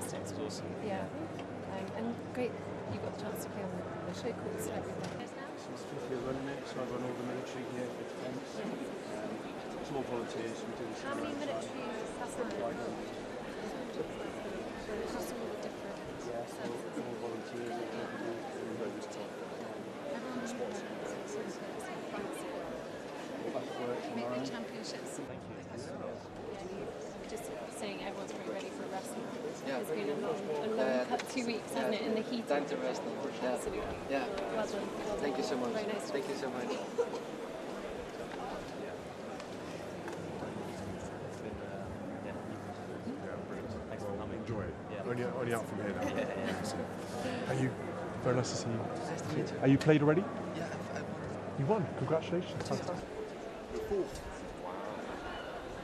That's awesome. Yeah, and great, you got the chance to play on the show course and everything. She's fifth year running it, so I run all the military gear for defence. It's all volunteers. We do this. How many military personnel? Across all the different services. All volunteers. Everyone's top. Make the championships. Just saying everyone's pretty ready for wrestling. Yeah. It's been a long cut 2 weeks, hasn't it, in the heat. Time to rest. Yeah. Absolutely. Yeah. Well done. Thank you so much. Very nice. Thank you so much. Enjoy it. Yeah. Only out from here now. Are you? Very nice to see you. Nice to meet you. Are you played already? Yeah. You won. Congratulations. Fantastic. The fourth. Wow.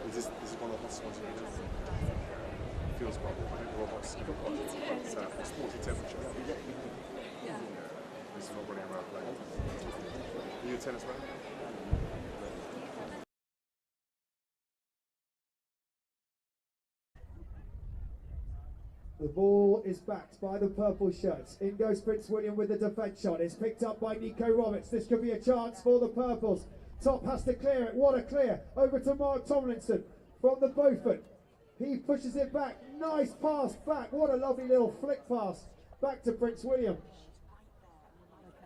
This is one of the hottest ones we've done. It feels quite warm. I think the robots have got quite a sporty temperature. Yeah. This is not running around playing. Are you a tennis man? The ball is backed by the purple shirts. In goes Prince William with the defence shot. It's picked up by Nico Roberts. This could be a chance for the purples. Top has to clear it. What a clear. Over to Mark Tomlinson from the Beaufort. He pushes it back. Nice pass back. What a lovely little flick pass. Back to Prince William.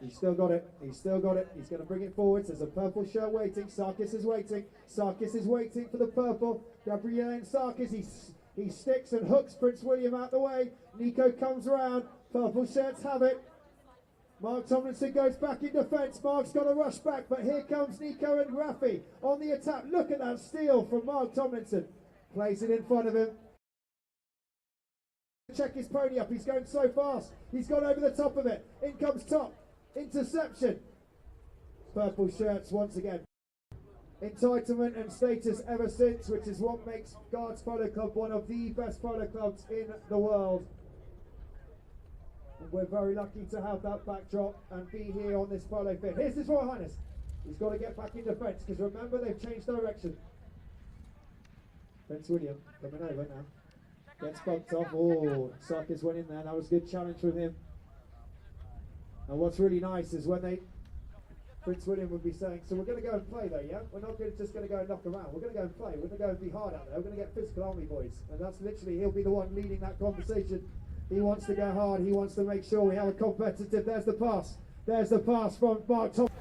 He's still got it. He's still got it. He's going to bring it forwards. There's a purple shirt waiting. Sarkis is waiting. Sarkis is waiting for the purple. Gabriele and Sarkis. He sticks and hooks Prince William out the way. Nico comes around. Purple shirts have it. Mark Tomlinson goes back in defence. Mark's got to rush back, but here comes Nico and Raffi on the attack. Look at that steal from Mark Tomlinson. Plays it in front of him. Check his pony up. He's going so fast. He's gone over the top of it. In comes Top. Interception. Purple shirts once again. Entitlement and status ever since, which is what makes Guards Polo Club one of the best polo clubs in the world. And we're very lucky to have that backdrop and be here on this polo field. Here's His Royal Highness. He's got to get back in defence because remember they've changed direction. Prince William coming over now. Gets bumped off. Oh, Sarkis went in there. That was a good challenge from him. And what's really nice is when Prince William would be saying, so we're going to go and play though, yeah? We're not just going to go and knock around. We're going to go and play. We're going to go and be hard out there. We're going to get physical, army boys. And that's literally, he'll be the one leading that conversation. He wants to go hard. He wants to make sure we have a competitive. There's the pass. There's the pass from Mark Thompson.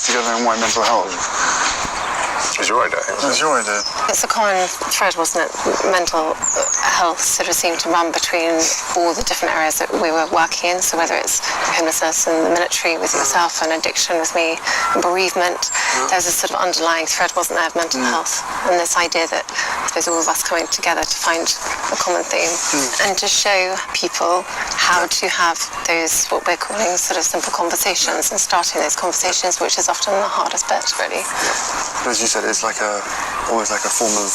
together in white mental health. It was your idea. It was your idea. It's a common thread, wasn't it? Mental health sort of seemed to run between all the different areas that we were working in. So whether it's homelessness and the military with yourself, and addiction with me, and bereavement, there was a sort of underlying thread, wasn't there, of mental health, and this idea that I suppose all of us coming together to find a common theme and to show people how to have those, what we're calling sort of simple conversations, and starting those conversations, which is often the hardest bit, really. As you said, it's like always like a form of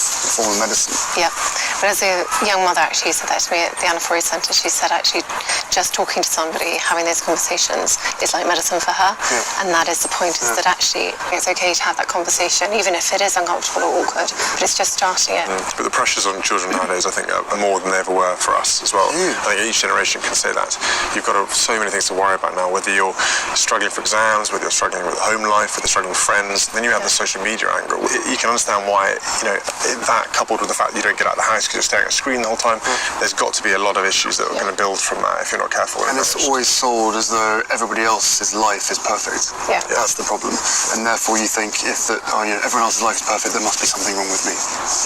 medicine. Yeah. But as a young mother actually said that to me at the Anna Forey Centre, she said actually just talking to somebody, having those conversations is like medicine for her. Yeah. And that is the point, is that actually it's okay to have that conversation, even if it is uncomfortable or awkward, but it's just starting it. But the pressures on children nowadays, I think, are more than they ever were for us as well. I think each generation can say that. You've got so many things to worry about now, whether you're struggling for exams, whether you're struggling with home life, whether you're struggling with friends. Then you have the social media angle. You can understand why, that coupled with the fact that you don't get out of the house because you're staring at a screen the whole time, there's got to be a lot of issues that are going to build from that if you're not careful. And it's always sold as though everybody else's life is perfect. Yeah. That's the problem. And therefore you think everyone else's life is perfect, there must be something wrong with me.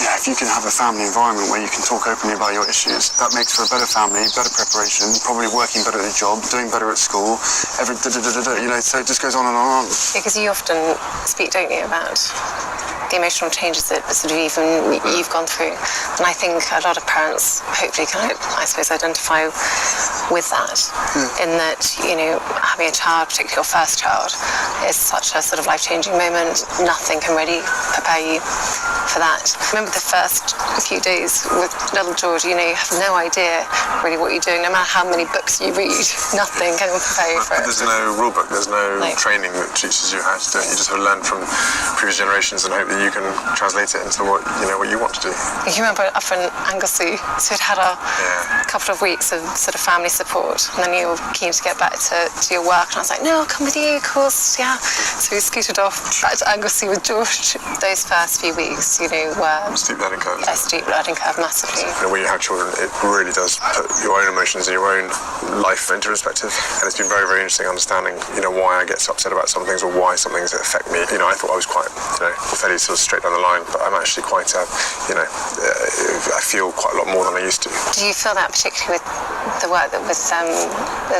Yeah, if you can have a family environment where you can talk openly about your issues, that makes for a better family, better preparation, probably working better at a job, doing better at school, so it just goes on and on and on. Because you often speak, don't you, about the emotional changes that sort of even you've gone through. And I think a lot of parents hopefully can, I suppose, identify with that, in that, having a child, particularly your first child, is such a sort of life-changing moment. Nothing can really prepare you for that. I remember the first few days with little George, you have no idea really what you're doing, no matter how many books you read, nothing can prepare you for it. There's no rule book, there's no training that teaches you how to do it. You just have to learn from previous generations and hope that you can translate it into what you want to do. You remember up in Anglesey, so we'd had a couple of weeks of sort of family support, and then you were keen to get back to your work, and I was like, no, I'll come with you, of course, yeah. So we scooted off back to Anglesey with George. Those first few weeks, were steep learning curve. A steep learning curve, massively. When you have children, it really does put your own emotions and your own life into perspective, and it's been very, very interesting understanding, why I get so upset about some things or why some things affect me. I thought I was quite, fairly sort of straight down the line, but I'm actually quite, I feel quite a lot more than I used to. Do you feel that particularly with the work that with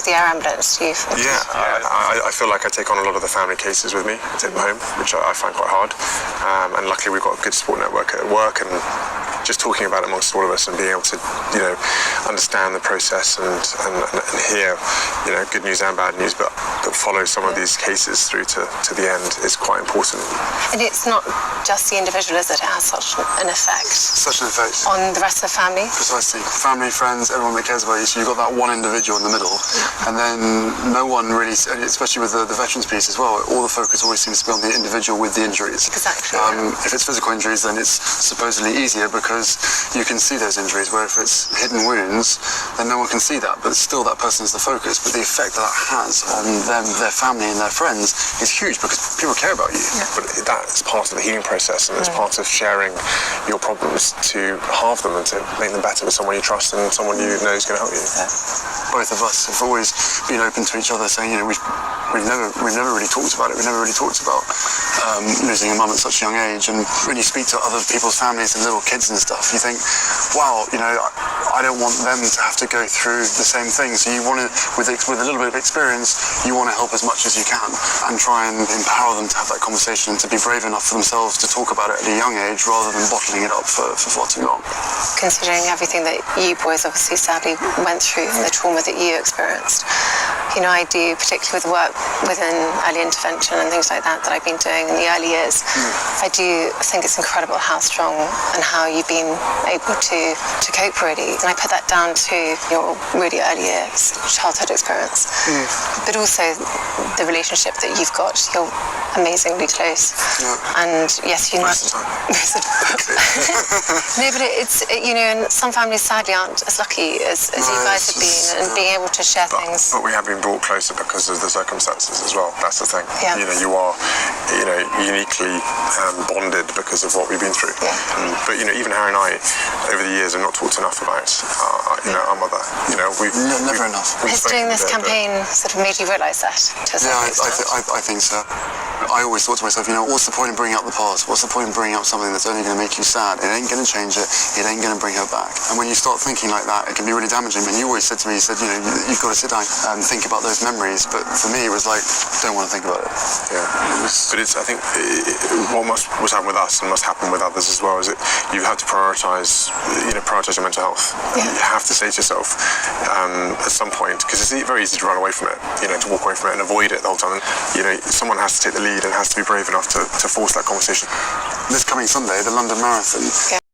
the air ambulance? I feel like I take on a lot of the family cases with me, take them home, which I find quite hard. And luckily we've got a good support network at work, and just talking about it amongst all of us and being able to, understand the process and hear, good news and bad news, but follow some of these cases through to the end is quite important. And it's not just the individual, is it? It has such an effect. Such an effect. On the rest of the family? Precisely. Family, friends, everyone that cares about you. So you've got that one individual in the middle, and then no one really, especially with the veterans piece as well, all the focus always seems to be on the individual with the injuries. Exactly. If it's physical injuries, then it's supposedly easier because you can see those injuries, where if it's hidden wounds, then no one can see that, but still that person is the focus. But the effect that has on them, their family and their friends is huge because people care about you. Yeah. But that's part of the healing process, and it's part of sharing your problems to halve them and to make them better with someone you trust and someone you know is going to help you. Yeah. Both of us have always been open to each other, saying, we've never really talked about it. We've never really talked about losing a mum at such a young age. And when you speak to other people's families and little kids and stuff, you think, wow, I don't want them to have to go through the same thing. So you want to, with a little bit of experience, you want to help as much as you can and try and empower them to have that conversation and to be brave enough for themselves to talk about it at a young age rather than bottling it up for far too long. Considering everything that you boys obviously sadly went through and the trauma that you experienced, I do, particularly with the work within early intervention and things like that I've been doing in the early years, I do think it's incredible how strong and how you've been able to cope, really. And I put that down to your really early years childhood experience, but also the relationship that you've got. You're amazingly close, and yes, Most of the time. No, but it's and some families sadly aren't as lucky as you guys have been, and being able to share things. But we have been brought closer because of the circumstances as well. That's the thing. Yeah. You are, uniquely bonded because of what we've been through. Yeah. But even Harry and I, over the years, have not talked enough about our mother. Never enough. Has doing this campaign sort of made you realise that? I think so. I always thought to myself, what's the point in bringing up the past? What's the point in bringing up something that's only going to make you sad? It ain't going to change it. It ain't going to bring her back. And when you start thinking like that, it can be really damaging. And you always said to me, you've got to sit down and think about those memories. But for me, it was like, don't want to think about it. Yeah. But I think what must happen with us and must happen with others as well is that you have to prioritise your mental health. Yeah. You have to say to yourself at some point, because it's very easy to run away from it, to walk away from it and avoid it the whole time. Someone has to take the lead and has to be brave enough to force that conversation. This coming Sunday, the London Marathon. Yeah.